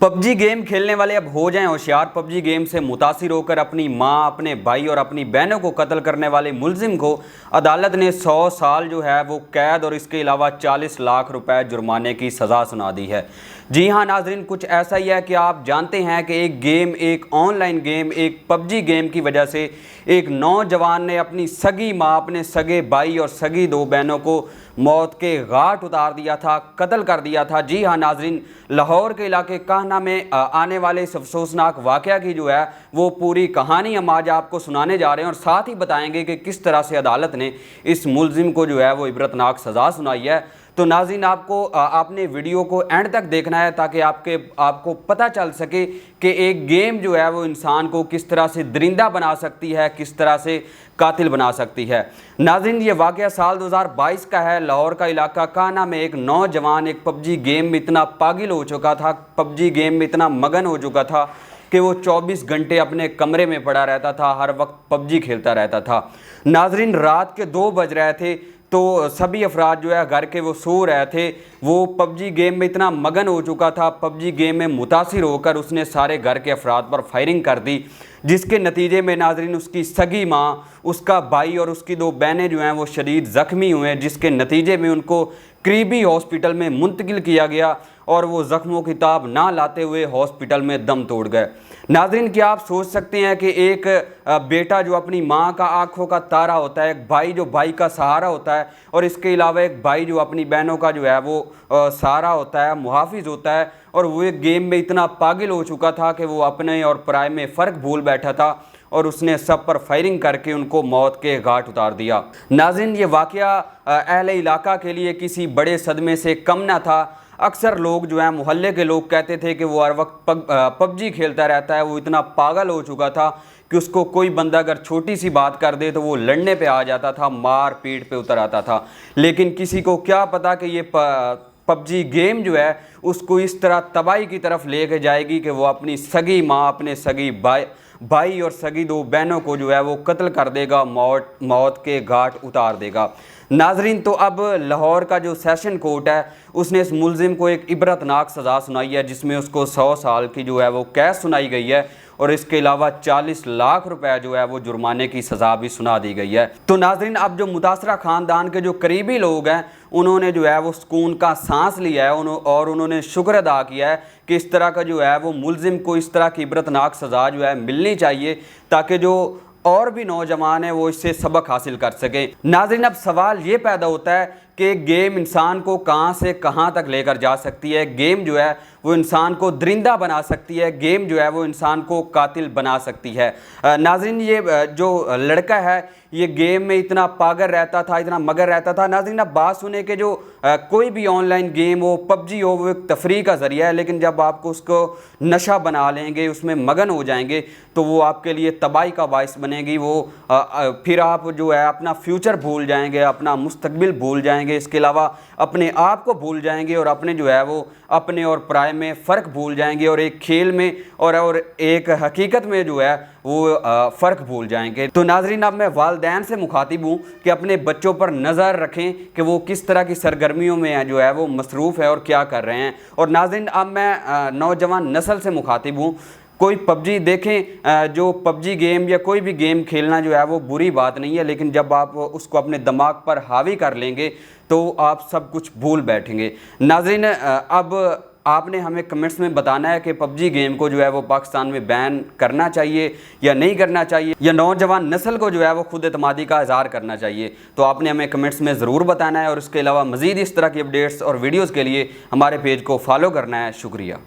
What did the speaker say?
PUBG game खेलने वाले अब हो जाएं होशियार। पबजी गेम से मुतासिर होकर अपनी मां, अपने भाई और अपनी बहनों को कत्ल करने वाले मुलजिम को अदालत ने 100 साल जो है वो कैद और इसके अलावा 40 लाख रुपए जुर्माने की सज़ा सुना दी है। जी हाँ नाजरीन, कुछ ऐसा ही है कि आप जानते हैं कि एक गेम, एक ऑनलाइन गेम, एक पबजी गेम की वजह से एक नौजवान ने अपनी सगी माँ, अपने सगे भाई और सगी दो बहनों को मौत के घाट उतार दिया था, कत्ल कर दिया था। जी हाँ नाजरीन, लाहौर के इलाके कान्हा में आने वाले इस अफसोसनाक वाक़या की जो है वो पूरी कहानी हम आज आपको सुनाने जा रहे हैं और साथ ही बताएंगे कि किस तरह से अदालत ने इस मुलजिम को जो है वो इबरतनाक सज़ा सुनाई है। तो नाज़रीन, आपने वीडियो को एंड तक देखना है ताकि आपको पता चल सके कि एक गेम जो है वो इंसान को किस तरह से दरिंदा बना सकती है, किस तरह से कातिल बना सकती है। नाज़रीन, ये वाक़या साल 2022 का है। लाहौर का इलाका कान्हा में एक नौजवान एक पबजी गेम में इतना पागल हो चुका था, पबजी गेम में इतना मगन हो चुका था कि वो 24 घंटे अपने कमरे में पड़ा रहता था, हर वक्त पबजी खेलता रहता था। नाज़रीन, रात के 2 बज रहे थे तो सभी अफराद जो है घर के वो सो रहे थे। वो पबजी गेम में इतना मगन हो चुका था, पबजी गेम में मुतासिर होकर उसने सारे घर के अफराद पर फायरिंग कर दी, जिसके नतीजे में नाजरीन उसकी सगी माँ, उसका भाई और उसकी 2 बहनें जो हैं वो शदीद ज़ख्मी हुए, जिसके नतीजे में उनको करीबी हॉस्पिटल में मुंतकिल किया गया और वो ज़ख्मों की ताब ना लाते हुए हॉस्पिटल में दम तोड़ गए। नाज़रीन, क्या आप सोच सकते हैं कि एक बेटा जो अपनी माँ का आंखों का तारा होता है, एक भाई जो भाई का सहारा होता है और इसके अलावा एक भाई जो अपनी बहनों का जो है वो सहारा होता है, मुहाफिज होता है, और वो एक गेम में इतना पागल हो चुका था कि वो अपने और पराये में फ़र्क भूल बैठा था और उसने सब पर फायरिंग करके उनको मौत के घाट उतार दिया। नाज़रीन, ये वाक़या अहले इलाका के लिए किसी बड़े सदमे से कम ना था। अक्सर लोग जो हैं, मोहल्ले के लोग कहते थे कि वो हर वक्त पबजी खेलता रहता है, वो इतना पागल हो चुका था कि उसको कोई बंदा अगर छोटी सी बात कर दे तो वो लड़ने पे आ जाता था, मार पीट पे उतर आता था। लेकिन किसी को क्या पता कि ये पबजी गेम जो है उसको इस तरह तबाही की तरफ लेके जाएगी कि वो अपनी सगी माँ, अपने सगी भाई और सगी 2 बहनों को जो है वो कत्ल कर देगा, मौत के घाट उतार देगा। नाजरीन, तो अब लाहौर का जो सेशन कोर्ट है उसने इस मुलजिम को एक इबरतनाक सज़ा सुनाई है, जिसमें उसको 100 साल की जो है वो कैद सुनाई गई है और इसके अलावा 40 लाख रुपए जो है वो जुर्माने की सज़ा भी सुना दी गई है। तो नाजरीन, अब जो मुतासरा ख़ानदान के जो करीबी लोग हैं उन्होंने जो है वो सुकून का सांस लिया है और उन्होंने शुक्र अदा किया है कि इस तरह का जो है वो मुलजिम को इस तरह की इबरतनाक सज़ा जो है मिलनी चाहिए ताकि जो और भी नौजवान है वो इससे सबक हासिल कर सकें। नाज़रीन, अब सवाल ये पैदा होता है कि गेम इंसान को कहां से कहां तक लेकर जा सकती है। गेम जो है वो इंसान को दरिंदा बना सकती है, गेम जो है वो इंसान को कातिल बना सकती है। नाज़रीन, ये जो लड़का है ये गेम में इतना पागल रहता था, इतना मगर रहता था। नाज़रीन, अब बात सुने कि जो कोई भी ऑनलाइन गेम हो, पबजी हो, वो एक तफरीह का ज़रिया है, लेकिन जब आपको उसको नशा बना लेंगे, उसमें मगन हो जाएंगे तो वो आपके लिए तबाही का बाइस बनेगी। वो फिर आप जो है अपना फ्यूचर भूल जाएंगे, अपना मुस्तकबिल भूल जाएंगे, इसके अलावा अपने आप को भूल जाएंगे और अपने जो है वो अपने और पराये में फ़र्क भूल जाएंगे और एक खेल में और एक हकीकत में जो है वो फ़र्क भूल जाएंगे। तो नाजरीन, अब मैं वालिदैन से मुखातिब हूँ कि अपने बच्चों पर नज़र रखें कि वो किस तरह की सरगर्मियों में जो है वो मसरूफ़ है और क्या कर रहे हैं। और नाजरीन, अब मैं नौजवान नस्ल से मुखातिब हूँ। कोई पबजी देखें, जो पबजी गेम या कोई भी गेम खेलना जो है वो बुरी बात नहीं है, लेकिन जब आप उसको अपने दिमाग पर हावी कर लेंगे तो आप सब कुछ भूल बैठेंगे। नाज़रीन, अब आपने हमें कमेंट्स में बताना है कि पबजी गेम को जो है वो पाकिस्तान में बैन करना चाहिए या नहीं करना चाहिए, या नौजवान नस्ल को जो है वो खुद एतमादी का इज़हार करना चाहिए। तो आपने हमें कमेंट्स में ज़रूर बताना है और इसके अलावा मज़ीद इस तरह की अपडेट्स और वीडियोज़ के लिए हमारे पेज को फॉलो करना है। शुक्रिया।